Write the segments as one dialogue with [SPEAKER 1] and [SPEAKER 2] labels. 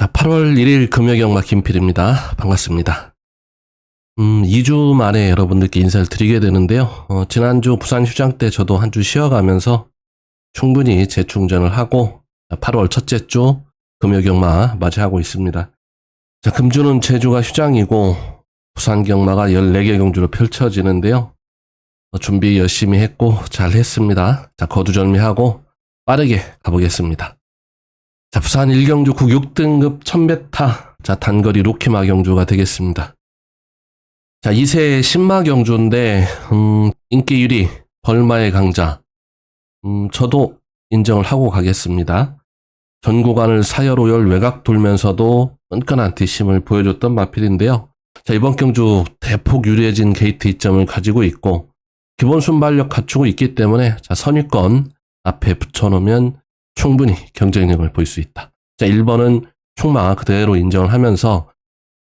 [SPEAKER 1] 자, 8월 1일 금요경마 김필입니다. 반갑습니다. 2주 만에 여러분들께 인사를 드리게 되는데요. 지난주 부산 휴장 때 저도 한 주 쉬어가면서 충분히 재충전을 하고 8월 첫째 주 금요경마 맞이하고 있습니다. 자, 금주는 제주가 휴장이고 부산 경마가 14개 경주로 펼쳐지는데요. 준비 열심히 했고 잘 했습니다. 자, 거두절미하고 빠르게 가보겠습니다. 자, 부산 1경주 96등급 1000m. 자, 단거리 루키마 경주가 되겠습니다. 자, 2세 신마 경주인데, 인기 1위, 벌마의 강자. 저도 인정을 하고 가겠습니다. 전 구간을 사열오열 외곽 돌면서도 끈끈한 뒷심을 보여줬던 마필인데요. 자, 이번 경주 대폭 유리해진 게이트 이점을 가지고 있고, 기본 순발력 갖추고 있기 때문에, 자, 선위권 앞에 붙여놓으면 충분히 경쟁력을 볼 수 있다. 자, 1번은 충마 그대로 인정을 하면서,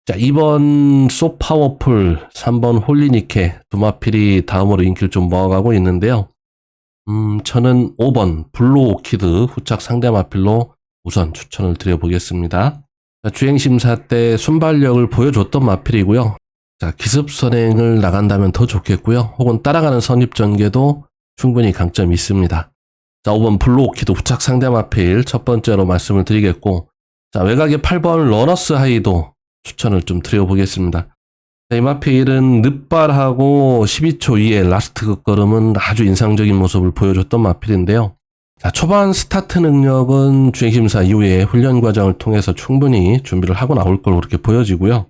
[SPEAKER 1] 자, 2번 소파워풀, 3번 홀리니케 두 마필이 다음으로 인기를 좀 모아가고 있는데요. 저는 5번 블루 오키드 후착 상대 마필로 우선 추천을 드려보겠습니다. 자, 주행심사 때 순발력을 보여줬던 마필이고요. 자, 기습 선행을 나간다면 더 좋겠고요. 혹은 따라가는 선입전개도 충분히 강점이 있습니다. 자, 5번 블루 오키드 후착 상대 마필 첫 번째로 말씀을 드리겠고, 자, 외곽에 8번 러너스 하이도 추천을 좀 드려보겠습니다. 자, 이 마필은 늑발하고 12초 이에 라스트 급걸음은 아주 인상적인 모습을 보여줬던 마필인데요. 자, 초반 스타트 능력은 주행심사 이후에 훈련 과정을 통해서 충분히 준비를 하고 나올 걸로 그렇게 보여지고요.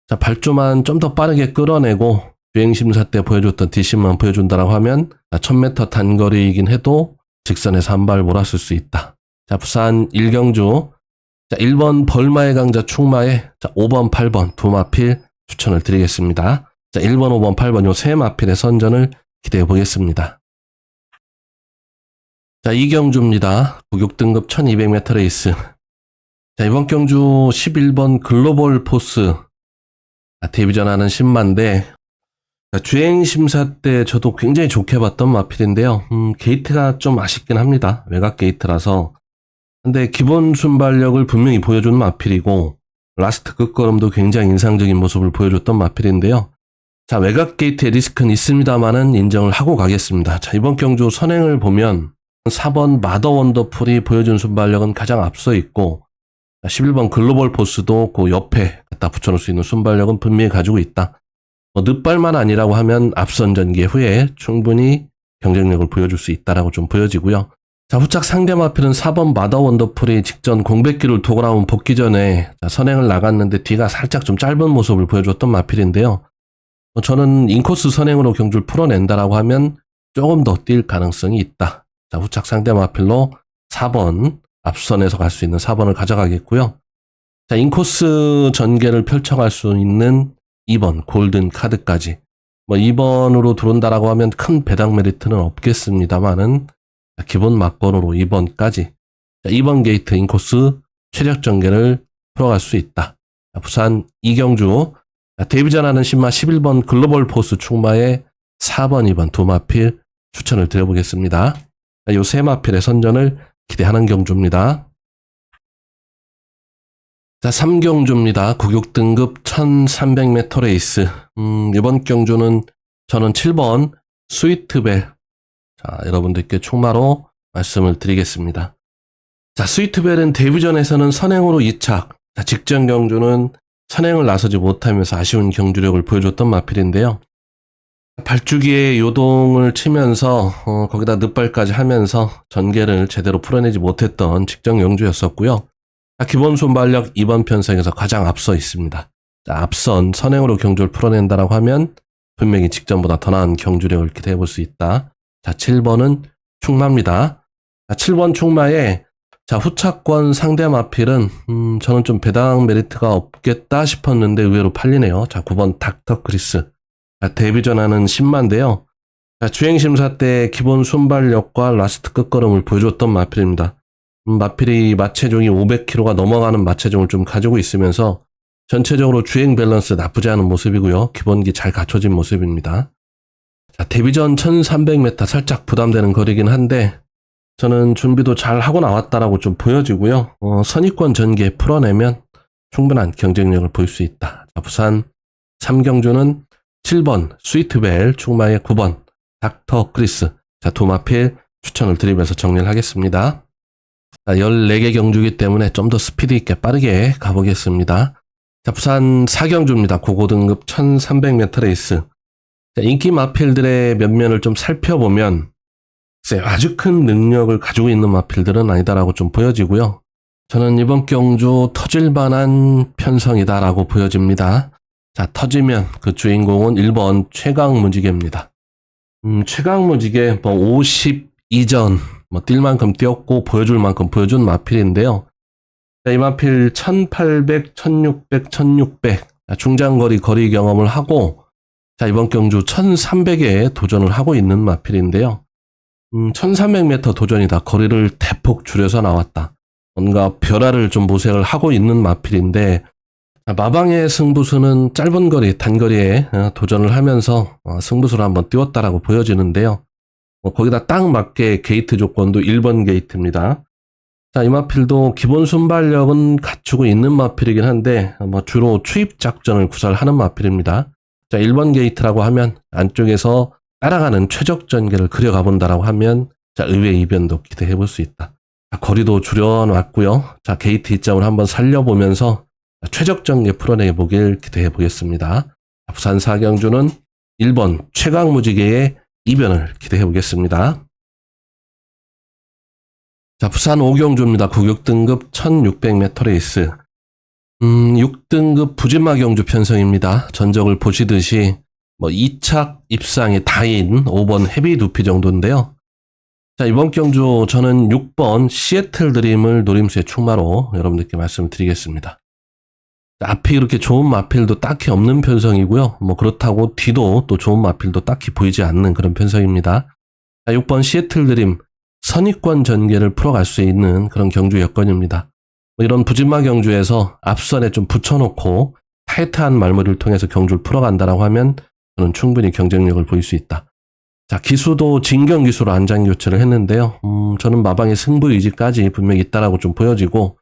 [SPEAKER 1] 자, 발주만 좀 더 빠르게 끌어내고 주행심사 때 보여줬던 뒷심만 보여준다라고 하면 1000m 단거리이긴 해도 직선에서 한 발 몰았을 수 있다. 자, 부산 1경주. 자, 1번 벌마의 강자 충마에, 자, 5번, 8번 두 마필 추천을 드리겠습니다. 자, 1번, 5번, 8번 요 세 마필의 선전을 기대해 보겠습니다. 자, 2경주입니다. 96등급 1200m 레이스. 자, 이번 경주 11번 글로벌 포스. 데뷔전하는 10만대. 주행 심사 때 저도 굉장히 좋게 봤던 마필인데요. 게이트가 좀 아쉽긴 합니다. 외곽 게이트라서. 근데 기본 순발력을 분명히 보여준 마필이고, 라스트 끝걸음도 굉장히 인상적인 모습을 보여줬던 마필인데요. 자, 외곽 게이트의 리스크는 있습니다만은 인정을 하고 가겠습니다. 자, 이번 경주 선행을 보면 4번 마더 원더풀이 보여준 순발력은 가장 앞서 있고, 11번 글로벌 포스도 그 옆에 갖다 붙여놓을 수 있는 순발력은 분명히 가지고 있다. 늑발만 아니라고 하면 앞선 전개 후에 충분히 경쟁력을 보여줄 수 있다라고 좀 보여지고요. 자, 후착 상대 마필은 4번 마더 원더풀이 직전 공백기를 도고 나온 복귀 전에 선행을 나갔는데 뒤가 살짝 좀 짧은 모습을 보여줬던 마필인데요. 저는 인코스 선행으로 경주를 풀어낸다라고 하면 조금 더 뛸 가능성이 있다. 자, 후착 상대 마필로 4번 앞선에서 갈 수 있는 4번을 가져가겠고요. 자, 인코스 전개를 펼쳐갈 수 있는 2번 골든 카드까지. 2번으로 들어온다라고 하면 큰 배당 메리트는 없겠습니다만은 기본 막번으로 2번까지. 자, 2번 게이트 인코스 최적 전개를 풀어갈 수 있다. 자, 부산 2경주. 데뷔전하는 신마 11번 글로벌 포스 충마에 4번, 2번 두 마필 추천을 드려보겠습니다. 요 세 마필의 선전을 기대하는 경주입니다. 자, 3경주입니다. 96등급 1300m 레이스. 이번 경주는 저는 7번 스위트벨. 자, 여러분들께 충마로 말씀을 드리겠습니다. 자, 스위트벨은 데뷔전에서는 선행으로 2착. 자, 직전 경주는 선행을 나서지 못하면서 아쉬운 경주력을 보여줬던 마필인데요. 발주기에 요동을 치면서 거기다 늑발까지 하면서 전개를 제대로 풀어내지 못했던 직전 경주였었고요. 기본 순발력 2번 편성에서 가장 앞서 있습니다. 자, 앞선 선행으로 경주를 풀어낸다라고 하면 분명히 직전보다 더 나은 경주력을 기대해 볼 수 있다. 자, 7번은 충마입니다. 자, 7번 충마에 자, 후차권 상대 마필은 저는 좀 배당 메리트가 없겠다 싶었는데 의외로 팔리네요. 자, 9번 닥터 크리스. 자, 데뷔전하는 10만인데요. 자, 주행심사 때 기본 순발력과 라스트 끝걸음을 보여줬던 마필입니다. 마필이 마체중이 500kg가 넘어가는 마체중을 좀 가지고 있으면서 전체적으로 주행 밸런스 나쁘지 않은 모습이고요. 기본기 잘 갖춰진 모습입니다. 자, 데뷔전 1300m 살짝 부담되는 거리긴 한데 저는 준비도 잘 하고 나왔다라고 좀 보여지고요. 선입권 전개 풀어내면 충분한 경쟁력을 보일 수 있다. 자, 부산 3경주는 7번 스위트벨, 충마의 9번 닥터 크리스. 자, 두 마필 추천을 드리면서 정리를 하겠습니다. 자, 14개 경주이기 때문에 좀 더 스피드 있게 빠르게 가보겠습니다. 자, 부산 4경주입니다. 고고등급 1300m 레이스. 자, 인기 마필들의 면면을 좀 살펴보면 아주 큰 능력을 가지고 있는 마필들은 아니다라고 좀 보여지고요. 저는 이번 경주 터질 만한 편성이다라고 보여집니다. 자, 터지면 그 주인공은 1번 최강무지개입니다. 최강무지개 52전 뛸 만큼 뛰었고 보여줄 만큼 보여준 마필인데요. 자, 이 마필 1800, 1600, 1600 중장거리 거리 경험을 하고 자, 이번 경주 1300에 도전을 하고 있는 마필인데요. 1300m 도전이다. 거리를 대폭 줄여서 나왔다. 뭔가 벼라를 좀 모색을 하고 있는 마필인데 마방의 승부수는 짧은 거리, 단거리에 도전을 하면서 승부수를 한번 띄웠다라고 보여지는데요. 거기다 딱 맞게 게이트 조건도 1번 게이트입니다. 자, 이 마필도 기본 순발력은 갖추고 있는 마필이긴 한데 주로 추입 작전을 구사하는 마필입니다. 자, 1번 게이트라고 하면 안쪽에서 따라가는 최적 전개를 그려가 본다라고 하면 자, 의외의 이변도 기대해 볼 수 있다. 자, 거리도 줄여놨고요. 자, 게이트 이점을 한번 살려보면서 최적 전개 풀어내 보길 기대해 보겠습니다. 부산 4경주는 1번 최강무지개의 이변을 기대해 보겠습니다. 자, 부산 5경주입니다. 구격등급 1600m 레이스. 6등급 부진마 경주 편성입니다. 전적을 보시듯이 2착 입상이 다인 5번 헤비 두피 정도인데요. 자, 이번 경주 저는 6번 시애틀 드림을 노림수의 충마로 여러분들께 말씀을 드리겠습니다. 앞이 그렇게 좋은 마필도 딱히 없는 편성이고요. 그렇다고 뒤도 또 좋은 마필도 딱히 보이지 않는 그런 편성입니다. 자, 6번 시애틀 드림 선입권 전개를 풀어갈 수 있는 그런 경주 여건입니다. 이런 부진마 경주에서 앞선에 좀 붙여놓고 타이트한 말머리를 통해서 경주를 풀어간다라고 하면 저는 충분히 경쟁력을 보일 수 있다. 자, 기수도 진경 기수로 안장 교체를 했는데요. 저는 마방의 승부 의지까지 분명히 있다라고 좀 보여지고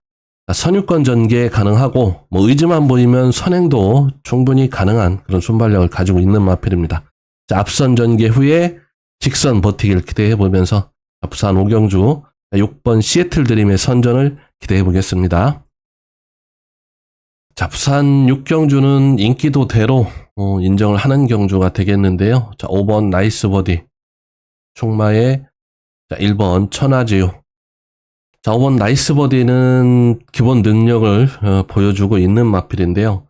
[SPEAKER 1] 선유권 전개 가능하고 의지만 보이면 선행도 충분히 가능한 그런 순발력을 가지고 있는 마필입니다. 자, 앞선 전개 후에 직선 버티기를 기대해 보면서 부산 5경주 6번 시애틀 드림의 선전을 기대해 보겠습니다. 자, 부산 6경주는 인기도대로 인정을 하는 경주가 되겠는데요. 자, 5번 나이스 버디 충마의 1번 천하지요. 자, 5번 나이스 버디는 기본 능력을 보여주고 있는 마필인데요.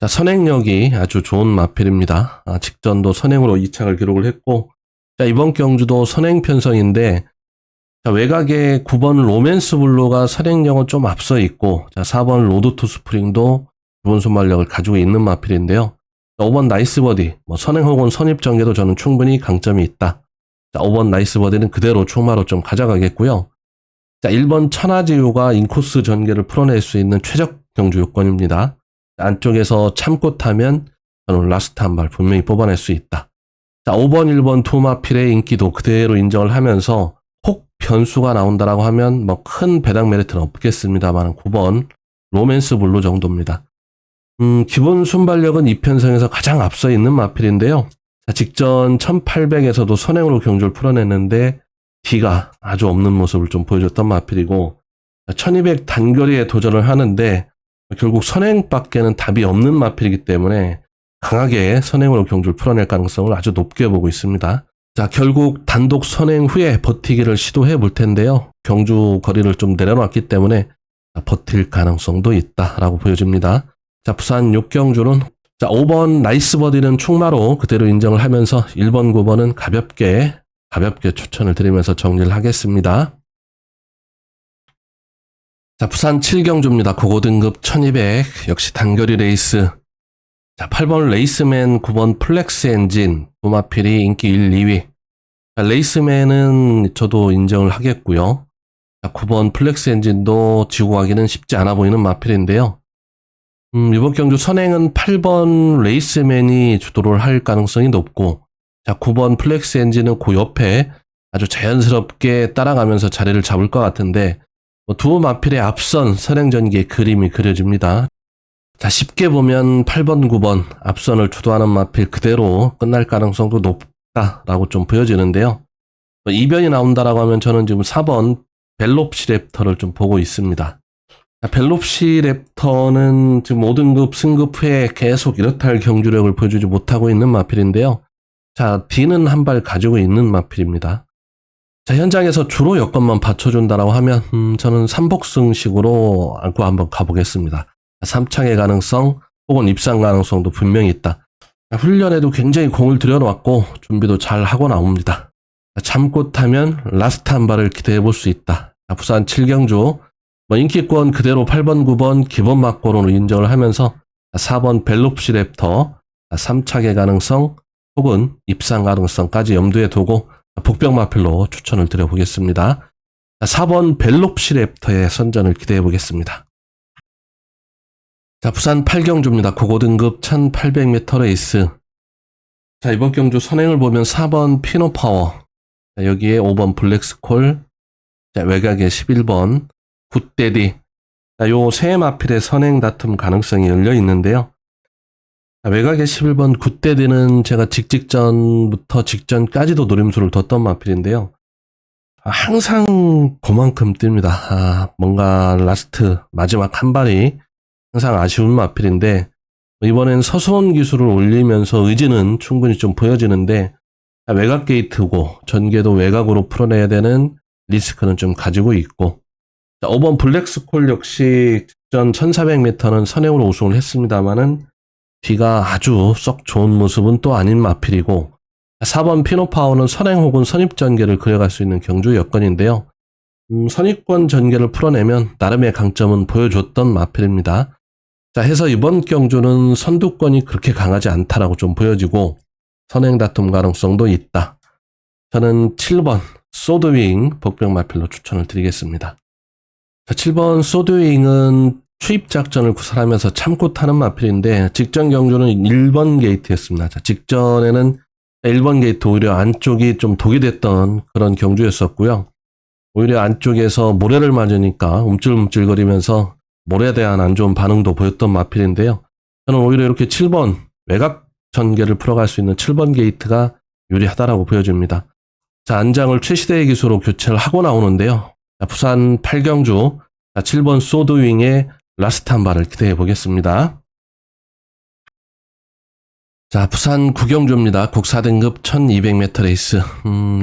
[SPEAKER 1] 자, 선행력이 아주 좋은 마필입니다. 직전도 선행으로 2착을 기록을 했고 자, 이번 경주도 선행 편성인데 자, 외곽에 9번 로맨스 블루가 선행력은 좀 앞서 있고 자, 4번 로드 투 스프링도 기본 순발력을 가지고 있는 마필인데요. 자, 5번 나이스 버디 선행 혹은 선입 전개도 저는 충분히 강점이 있다. 자, 5번 나이스 버디는 그대로 충마로 좀 가져가겠고요. 자, 1번 천하지유가 인코스 전개를 풀어낼 수 있는 최적 경주 요건입니다. 안쪽에서 참고 타면 저는 라스트 한 발 분명히 뽑아낼 수 있다. 자, 5번, 1번 두 마필의 인기도 그대로 인정을 하면서 혹 변수가 나온다라고 하면 큰 배당 메리트는 없겠습니다만 9번 로맨스 블루 정도입니다. 기본 순발력은 이 편성에서 가장 앞서 있는 마필인데요. 자, 직전 1800에서도 선행으로 경주를 풀어냈는데 D가 아주 없는 모습을 좀 보여줬던 마필이고 1200 단거리에 도전을 하는데 결국 선행밖에는 답이 없는 마필이기 때문에 강하게 선행으로 경주를 풀어낼 가능성을 아주 높게 보고 있습니다. 자, 결국 단독 선행 후에 버티기를 시도해 볼 텐데요. 경주 거리를 좀 내려놨기 때문에 버틸 가능성도 있다라고 보여집니다. 자, 부산 6경주는 자, 5번 나이스 버디는 충마로 그대로 인정을 하면서 1번, 9번은 가볍게 추천을 드리면서 정리를 하겠습니다. 자, 부산 7경주입니다. 고고등급 1200 역시 단거리 레이스. 자, 8번 레이스맨, 9번 플렉스 엔진 두 마필이 인기 1, 2위. 자, 레이스맨은 저도 인정을 하겠고요. 자, 9번 플렉스 엔진도 지고 가기는 쉽지 않아 보이는 마필인데요. 이번 경주 선행은 8번 레이스맨이 주도를 할 가능성이 높고 자, 9번 플렉스 엔진은 그 옆에 아주 자연스럽게 따라가면서 자리를 잡을 것 같은데 두 마필의 앞선 선행전기의 그림이 그려집니다. 자, 쉽게 보면 8번, 9번 앞선을 주도하는 마필 그대로 끝날 가능성도 높다라고 좀 보여지는데요. 이변이 나온다라고 하면 저는 지금 4번 벨롭시랩터를 좀 보고 있습니다. 벨롭시랩터는 지금 5등급 승급 후에 계속 이렇다 할 경주력을 보여주지 못하고 있는 마필인데요. 자, D는 한 발 가지고 있는 마필입니다. 자, 현장에서 주로 여건만 받쳐준다라고 하면 저는 삼복승식으로 안고 한번 가보겠습니다. 3창의 가능성 혹은 입상 가능성도 분명히 있다. 훈련에도 굉장히 공을 들여놓았고 준비도 잘 하고 나옵니다. 참고 타면 라스트 한 발을 기대해 볼 수 있다. 부산 7경주 인기권 그대로 8번, 9번 기본 막고로 인정을 하면서 4번 벨롭시랩터 3착의 가능성 혹은 입상 가능성까지 염두에 두고 복병마필로 추천을 드려보겠습니다. 4번 벨롭시랩터의 선전을 기대해 보겠습니다. 자, 부산 8경주입니다. 고고등급 1800m 레이스. 자, 이번 경주 선행을 보면 4번 피노파워, 여기에 5번 블랙스콜, 자, 외곽에 11번 굿데디. 요 세 마필의 선행 다툼 가능성이 열려 있는데요. 외곽에 11번 굿데디는 제가 직전부터 직전까지도 노림수를 뒀던 마필인데요. 항상 그만큼 뜹니다. 뭔가 라스트 마지막 한 발이 항상 아쉬운 마필인데 이번엔 서수원 기술을 올리면서 의지는 충분히 좀 보여지는데 외곽 게이트고 전개도 외곽으로 풀어내야 되는 리스크는 좀 가지고 있고 5번 블랙스콜 역시 직전 1400m는 선행으로 우승을 했습니다만은 뒤가 아주 썩 좋은 모습은 또 아닌 마필이고 4번 피노파워는 선행 혹은 선입 전개를 그려갈 수 있는 경주 여건인데요. 선입권 전개를 풀어내면 나름의 강점은 보여줬던 마필입니다. 자, 해서 이번 경주는 선두권이 그렇게 강하지 않다라고 좀 보여지고 선행 다툼 가능성도 있다. 저는 7번 소드윙 복병 마필로 추천을 드리겠습니다. 자, 7번 소드윙은 추입 작전을 구사하면서 참고 타는 마필인데 직전 경주는 1번 게이트였습니다. 자, 직전에는 1번 게이트 오히려 안쪽이 좀 독이 됐던 그런 경주였었고요. 오히려 안쪽에서 모래를 맞으니까 움찔움찔거리면서 모래에 대한 안 좋은 반응도 보였던 마필인데요. 저는 오히려 이렇게 7번 외곽 전개를 풀어갈 수 있는 7번 게이트가 유리하다라고 보여집니다. 자, 안장을 최시대의 기수로 교체를 하고 나오는데요. 자, 부산 8경주 7번 소드윙의 라스트 한 발을 기대해 보겠습니다. 자, 부산 9경주입니다. 국 4등급 1200m 레이스.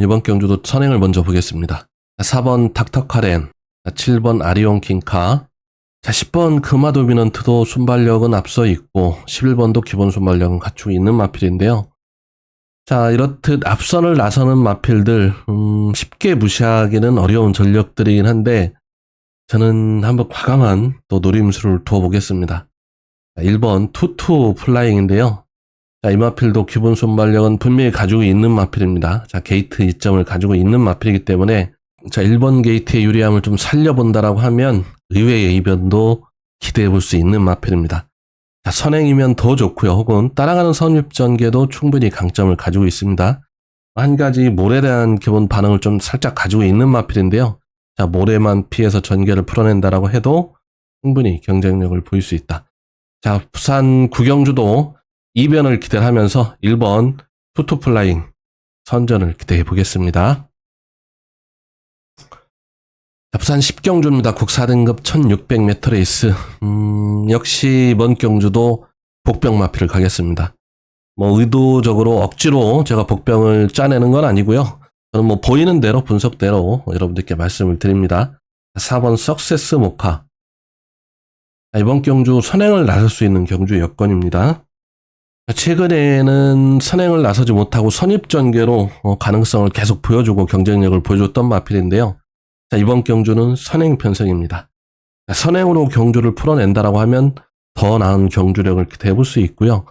[SPEAKER 1] 이번 경주도 선행을 먼저 보겠습니다. 4번 닥터카렌, 7번 아리온 킹카, 10번 금화도미넌트도 순발력은 앞서 있고 11번도 기본 순발력은 갖추고 있는 마필인데요. 자, 이렇듯 앞선을 나서는 마필들 쉽게 무시하기는 어려운 전력들이긴 한데 저는 한번 과감한 또 노림수를 두어보겠습니다. 1번 투투 플라잉인데요. 자, 이 마필도 기본 순발력은 분명히 가지고 있는 마필입니다. 자, 게이트 이점을 가지고 있는 마필이기 때문에 자, 1번 게이트의 유리함을 좀 살려본다라고 하면 의외의 이변도 기대해 볼 수 있는 마필입니다. 자, 선행이면 더 좋고요. 혹은 따라가는 선입 전개도 충분히 강점을 가지고 있습니다. 한 가지 모래에 대한 기본 반응을 좀 살짝 가지고 있는 마필인데요. 자, 모래만 피해서 전개를 풀어낸다라고 해도 충분히 경쟁력을 보일 수 있다. 자, 부산 9경주도 이변을 기대하면서 1번 투투플라잉 선전을 기대해 보겠습니다. 자, 부산 10경주입니다. 국 4등급 1600m 레이스. 역시 이번 경주도 복병 마필을 가겠습니다. 의도적으로 억지로 제가 복병을 짜내는 건 아니고요. 저는 보이는 대로 분석대로 여러분들께 말씀을 드립니다. 4번 석세스 모카. 이번 경주 선행을 나설 수 있는 경주 여건입니다. 최근에는 선행을 나서지 못하고 선입 전개로 가능성을 계속 보여주고 경쟁력을 보여줬던 마필인데요. 자, 이번 경주는 선행 편성입니다. 선행으로 경주를 풀어낸다라고 하면 더 나은 경주력을 기대해 볼 수 있고요.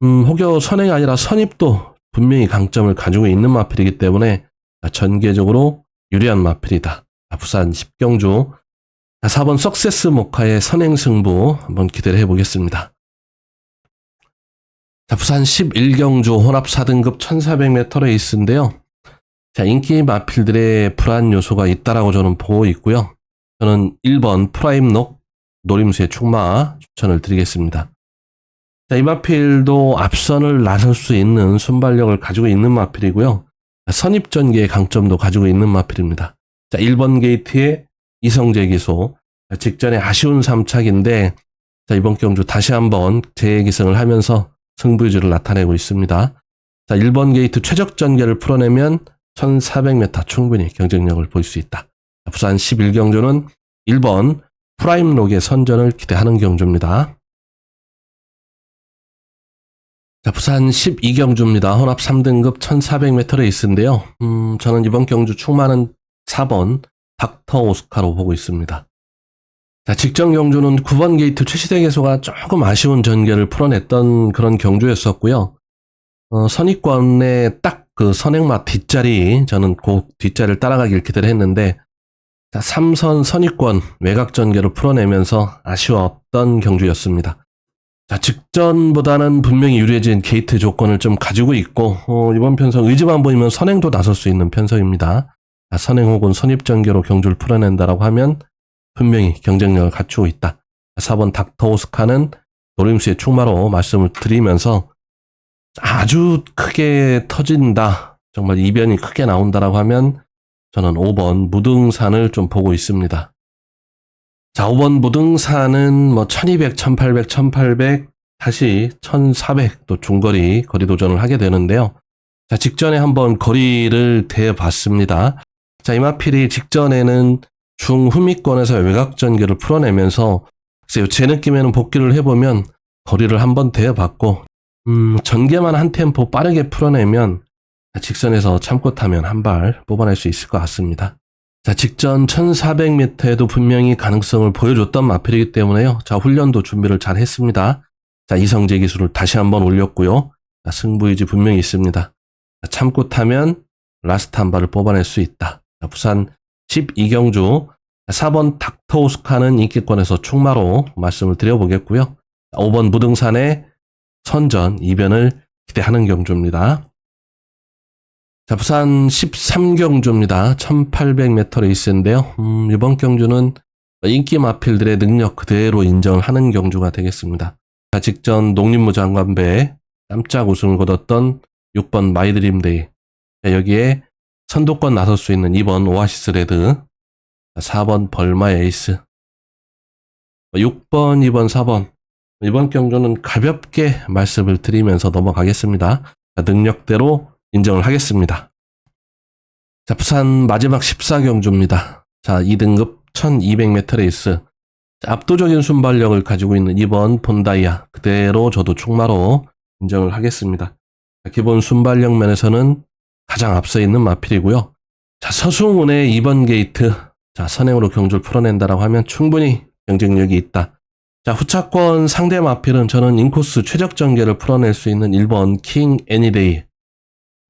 [SPEAKER 1] 혹여 선행이 아니라 선입도 분명히 강점을 가지고 있는 마필이기 때문에 전개적으로 유리한 마필이다. 부산 10경주 4번 석세스 모카의 선행 승부 한번 기대를 해보겠습니다. 자, 부산 11경주 혼합 4등급 1400m 레이스인데요. 자, 인기 마필들의 불안 요소가 있다라고 저는 보고 있고요. 저는 1번 프라임록 노림수의 축마 추천을 드리겠습니다. 자, 이 마필도 앞선을 나설 수 있는 순발력을 가지고 있는 마필이고요. 선입전개의 강점도 가지고 있는 마필입니다. 자, 1번 게이트의 이성재 기소. 직전에 아쉬운 3착인데, 자, 이번 경주 다시 한번 재기승을 하면서 승부유지를 나타내고 있습니다. 자, 1번 게이트 최적 전개를 풀어내면 1400m 충분히 경쟁력을 보일 수 있다. 부산 11경주는 1번 프라임록의 선전을 기대하는 경주입니다. 자, 부산 12경주입니다. 혼합 3등급 1400m 레이스인데요. 저는 이번 경주 축마는 4번 닥터 오스카로 보고 있습니다. 자, 직전 경주는 9번 게이트 최시대 개소가 조금 아쉬운 전개를 풀어냈던 그런 경주였었고요. 선입권에 딱 그 선행마 뒷자리, 저는 그 뒷자리를 따라가길 기대를 했는데, 자, 3선 선입권 외곽 전개를 풀어내면서 아쉬웠던 경주였습니다. 자, 직전보다는 분명히 유리해진 게이트 조건을 좀 가지고 있고, 이번 편성 의지만 보이면 선행도 나설 수 있는 편성입니다. 자, 선행 혹은 선입 전개로 경주를 풀어낸다라고 하면 분명히 경쟁력을 갖추고 있다. 4번 닥터 오스카는 노림수의 축마로 말씀을 드리면서 아주 크게 터진다, 정말 이변이 크게 나온다라고 하면 저는 5번 무등산을 좀 보고 있습니다. 자, 5번 무등산은 뭐 1200, 1800, 1800 다시 1400 또 중거리 거리 도전을 하게 되는데요. 자, 직전에 한번 거리를 대봤습니다. 자, 이 마필이 직전에는 중후미권에서 외곽 전개를 풀어내면서 글쎄요, 제 느낌에는 복귀를 해보면 거리를 한번 대봤고, 전개만 한 템포 빠르게 풀어내면 직선에서 참고 타면 한 발 뽑아낼 수 있을 것 같습니다. 자, 직전 1400m에도 분명히 가능성을 보여줬던 마필이기 때문에요. 자, 훈련도 준비를 잘 했습니다. 자, 이성재 기술을 다시 한번 올렸고요. 자, 승부의지 분명히 있습니다. 자, 참고 타면 라스트 한 발을 뽑아낼 수 있다. 자, 부산 12경주 4번 닥터 오스카는 인기권에서 축마로 말씀을 드려보겠고요. 5번 무등산의 선전, 이변을 기대하는 경주입니다. 자, 부산 13경주입니다. 1800m 레이스인데요. 이번 경주는 인기 마필들의 능력 그대로 인정하는 경주가 되겠습니다. 자, 직전 농림부 장관배에 깜짝 우승을 거뒀던 6번 마이드림데이. 자, 여기에 선두권 나설 수 있는 2번 오아시스 레드, 4번 벌마의 에이스, 6번, 2번, 4번. 이번 경주는 가볍게 말씀을 드리면서 넘어가겠습니다. 자, 능력대로 인정을 하겠습니다. 자, 부산 마지막 14경주입니다. 자, 2등급 1200m 레이스. 자, 압도적인 순발력을 가지고 있는 2번 폰다이아. 그대로 저도 축마로 인정을 하겠습니다. 자, 기본 순발력 면에서는 가장 앞서 있는 마필이고요. 자, 서승훈의 2번 게이트. 자, 선행으로 경주를 풀어낸다라고 하면 충분히 경쟁력이 있다. 자, 후차권 상대 마필은 저는 인코스 최적 전개를 풀어낼 수 있는 1번 킹 애니데이.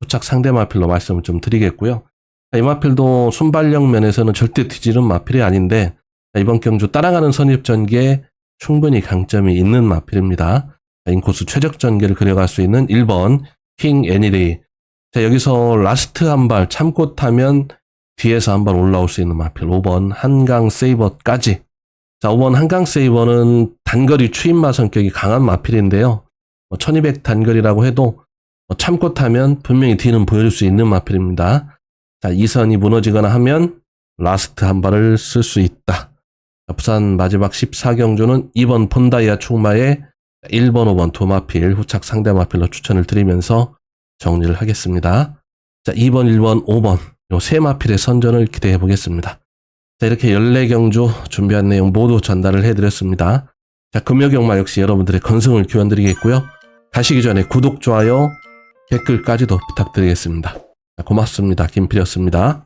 [SPEAKER 1] 후착 상대 마필로 말씀을 좀 드리겠고요. 자, 이 마필도 순발력 면에서는 절대 뒤지는 마필이 아닌데, 자, 이번 경주 따라가는 선입 전개에 충분히 강점이 있는 마필입니다. 자, 인코스 최적 전개를 그려갈 수 있는 1번 킹 애니데이. 자, 여기서 라스트 한 발 참고 타면 뒤에서 한 발 올라올 수 있는 마필 5번 한강 세이버까지. 자, 5번 한강 세이버는 단거리 추임마 성격이 강한 마필인데요. 1200 단거리라고 해도 참고 타면 분명히 뒤는 보여줄 수 있는 마필입니다. 자, 이선이 무너지거나 하면 라스트 한 발을 쓸 수 있다. 자, 부산 마지막 14경주는 2번 폰다이아 축마에 1번, 5번 두 마필, 후착 상대 마필로 추천을 드리면서 정리를 하겠습니다. 자, 2번, 1번, 5번 요 세 마필의 선전을 기대해 보겠습니다. 자, 이렇게 14경주 준비한 내용 모두 전달을 해드렸습니다. 자, 금요경마 역시 여러분들의 건승을 기원드리겠고요. 가시기 전에 구독, 좋아요, 댓글까지도 부탁드리겠습니다. 자, 고맙습니다. 김필이었습니다.